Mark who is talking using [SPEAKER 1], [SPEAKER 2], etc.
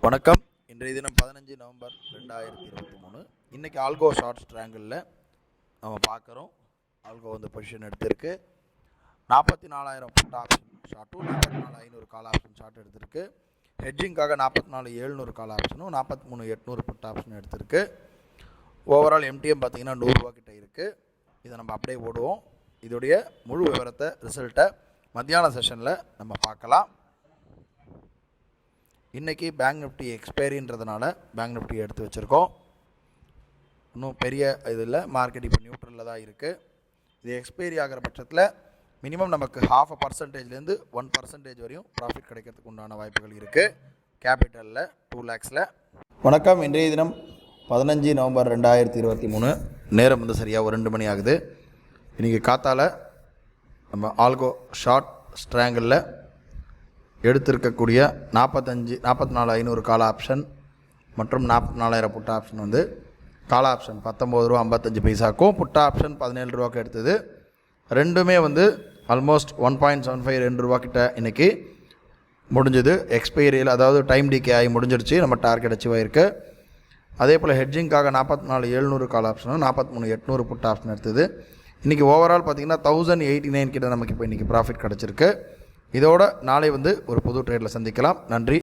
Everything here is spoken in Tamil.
[SPEAKER 1] வணக்கம். இன்றைய தினம் 15 நவம்பர் 2023. இன்றைக்கி ஆல்கோ ஷார்ட் ட்ரையாங்கிளில் நம்ம பார்க்குறோம். ஆல்கோ வந்து பொசிஷன் எடுத்திருக்கு. 44,000 புட் ஆப்ஷன் ஷார்ட்டும் 44,500 கால் ஆப்ஷன் ஷார்ட் எடுத்திருக்கு. ஹெட்ஜிங்காக 44,700 கால் ஆப்ஷனும் 43,800 புட் ஆப்ஷன் எடுத்திருக்கு. ஓவரால் எம்டிஎம் பார்த்திங்கன்னா 100 ரூபா கிட்ட இருக்குது. இதை நம்ம அப்படியே ஓடுவோம். இதோடைய முழு விவரத்தை ரிசல்ட்டை மத்தியான செஷனில் நம்ம பார்க்கலாம். இன்றைக்கி பேங்க் நிஃப்டி எக்ஸ்பைரின்றதுனால பேங்க் நிஃப்டி எடுத்து வச்சுருக்கோம். இன்னும் பெரிய இதில் மார்க்கெட் இப்போ நியூட்ரலில் தான் இருக்குது. இது எக்ஸ்பைரி ஆகிற பட்சத்தில் மினிமம் நமக்கு 0.5% 1% வரையும் ப்ராஃபிட் கிடைக்கிறதுக்கு உண்டான வாய்ப்புகள் இருக்குது. கேபிட்டலில் 2 lakhsல. வணக்கம். இன்றைய தினம் 15 நவம்பர் 2023. நேரம் வந்து சரியாக ஒரு 2 மணி ஆகுது. இன்றைக்கி காத்தால நம்ம ஆல்கோ ஷார்ட் ஸ்ட்ராங்கிளில் எடுத்திருக்கக்கூடிய 44,500 கால் ஆப்ஷன் மற்றும் 44,000 புட் ஆப்ஷன் வந்து கால் ஆப்ஷன் 19 ரூபா 55 பைசாக்கும் புட் ஆப்ஷன் 17 ரூபாய்க்கு எடுத்தது. ரெண்டுமே வந்து ஆல்மோஸ்ட் 1.75 2 ரூபா கிட்ட இன்றைக்கி முடிஞ்சது. எக்ஸ்பைரியில் அதாவது டைம் டிகே ஆகி முடிஞ்சிடுச்சு. நம்ம டார்கெட் அச்சீவ் ஆகிருக்கு. அதே போல் ஹெட்ஜிங்காக 44,700 கால் ஆப்ஷனும் 43,800 புட் ஆப்ஷன் எடுத்தது. இன்றைக்கி ஓவரால் பார்த்திங்கன்னா 1,089 கிட்ட நமக்கு இப்போ இன்றைக்கி ப்ராஃபிட் கிடச்சிருக்கு. இதோட நாளை வந்து ஒரு புது ட்ரேடில் சந்திக்கலாம். நன்றி.